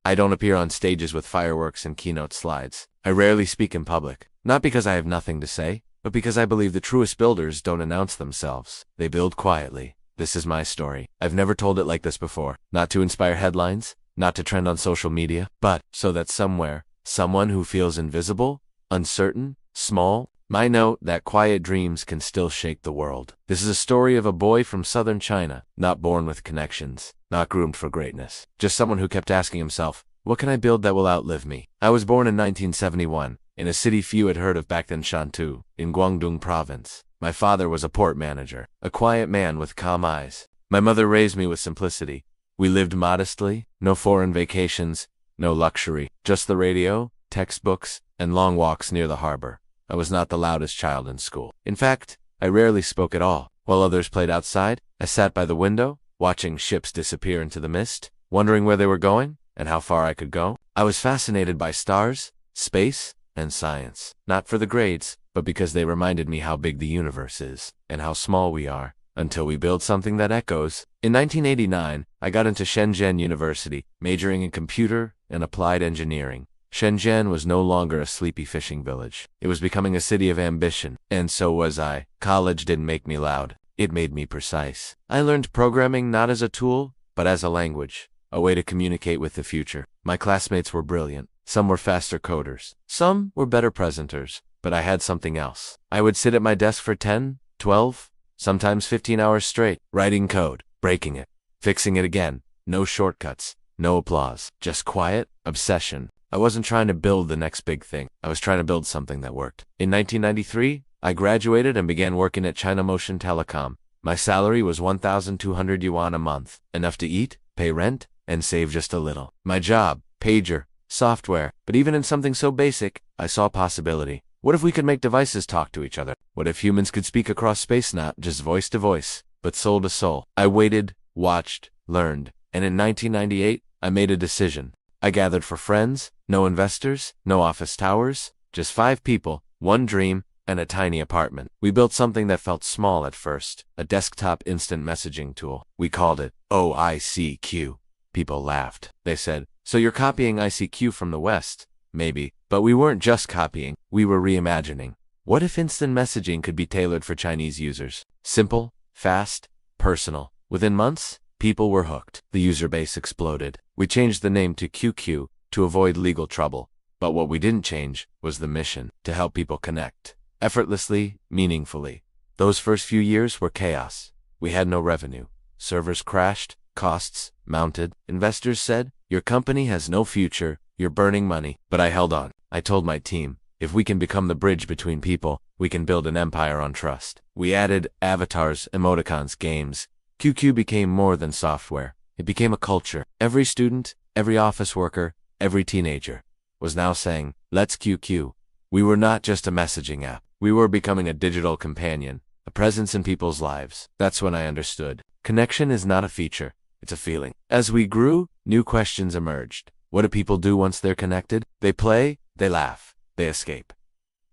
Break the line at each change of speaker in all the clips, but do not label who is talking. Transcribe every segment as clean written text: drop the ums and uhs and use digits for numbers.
I don't appear on stages with fireworks and keynote slides. I rarely speak in public, not because I have nothing to say, but because I believe the truest builders don't announce themselves. They build quietly. This is my story. I've never told it like this before. Not to inspire headlines, not to trend on social media, but so that somewhere, someone who feels invisible, uncertain, small, might know that quiet dreams can still shake the world. This is a story of a boy from southern China, not born with connections, not groomed for greatness. Just someone who kept asking himself, what can I build that will outlive me? I was born in 1971, in a city few had heard of back then, Shantou, in Guangdong province. My father was a port manager, a quiet man with calm eyes. My mother raised me with simplicity. We lived modestly, no foreign vacations, no luxury, just the radio, textbooks, and long walks near the harbor. I was not the loudest child in school. In fact, I rarely spoke at all. While others played outside, I sat by the window, watching ships disappear into the mist, wondering where they were going and how far I could go. I was fascinated by stars, space, and science, not for the grades, but because they reminded me how big the universe is and how small we are until we build something that echoes. In 1989, I got into Shenzhen University, majoring in computer and applied engineering. Shenzhen was no longer a sleepy fishing village. It was becoming a city of ambition, and so was I. College didn't make me loud. It made me precise. I learned programming not as a tool, but as a language, a way to communicate with the future. My classmates were brilliant. Some were faster coders. Some were better presenters, but I had something else. I would sit at my desk for 10, 12, sometimes 15 hours straight, writing code, breaking it, fixing it again. No shortcuts, no applause, just quiet obsession. I wasn't trying to build the next big thing. I was trying to build something that worked. In 1993, I graduated and began working at China Motion Telecom. My salary was 1,200 yuan a month, enough to eat, pay rent, and save just a little. My job, pager, software, but even in something so basic, I saw possibility. What if we could make devices talk to each other? What if humans could speak across space, not just voice to voice, but soul to soul? I waited, watched, learned, and in 1998, I made a decision. I gathered for friends, no investors, no office towers, just 5 people, 1 dream, and a tiny apartment. We built something that felt small at first, a desktop instant messaging tool. We called it OICQ. People laughed. They said, so you're copying ICQ from the West? Maybe. But we weren't just copying, we were reimagining. What if instant messaging could be tailored for Chinese users? Simple, fast, personal. Within months, people were hooked. The user base exploded. We changed the name to QQ to avoid legal trouble. But what we didn't change was the mission, to help people connect. Effortlessly, meaningfully. Those first few years were chaos. We had no revenue. Servers crashed, costs mounted. Investors said, your company has no future, you're burning money. But I held on. I told my team, if we can become the bridge between people, we can build an empire on trust. We added avatars, emoticons, games. QQ became more than software. It became a culture. Every student, every office worker, every teenager was now saying, let's QQ. We were not just a messaging app. We were becoming a digital companion, a presence in people's lives. That's when I understood. Connection is not a feature, it's a feeling. As we grew, new questions emerged. What do people do once they're connected? They play, they laugh, they escape.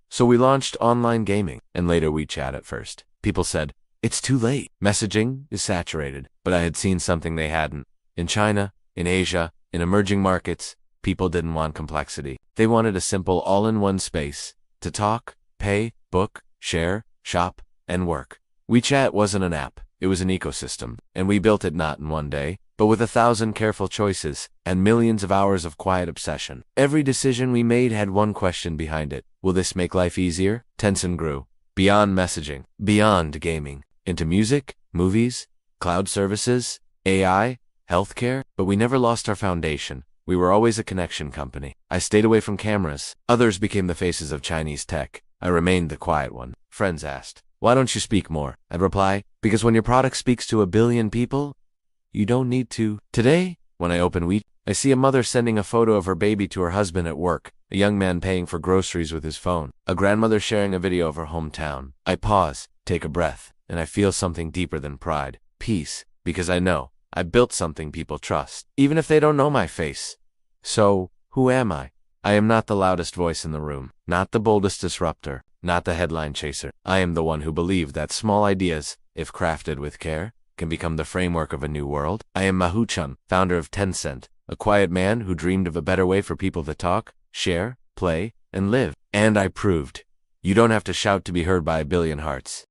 So we launched online gaming, and later WeChat at first. People said, it's too late. Messaging is saturated. But I had seen something they hadn't. In China, in Asia, in emerging markets, people didn't want complexity. They wanted a simple all-in-one space to talk, pay, book, share, shop, and work. WeChat wasn't an app. It was an ecosystem. And we built it not in one day, but with 1,000 careful choices and millions of hours of quiet obsession. Every decision we made had one question behind it. Will this make life easier? Tencent grew. Beyond messaging, beyond gaming, into music, movies, cloud services, AI, healthcare, but we never lost our foundation. We were always a connection company. I stayed away from cameras. Others became the faces of Chinese tech. I remained the quiet one. Friends asked, why don't you speak more? I'd reply, because when your product speaks to 1 billion people, you don't need to. Today, when I open WeChat, I see a mother sending a photo of her baby to her husband at work, a young man paying for groceries with his phone, a grandmother sharing a video of her hometown. I pause, take a breath, and I feel something deeper than pride, peace, because I know I built something people trust, even if they don't know my face. So, who am I? I am not the loudest voice in the room, not the boldest disruptor, not the headline chaser. I am the one who believed that small ideas, if crafted with care, can become the framework of a new world. I am Mahu Chun, founder of Tencent, A quiet man who dreamed of a better way for people to talk, share, play, and live. And I proved. You don't have to shout to be heard by a billion hearts.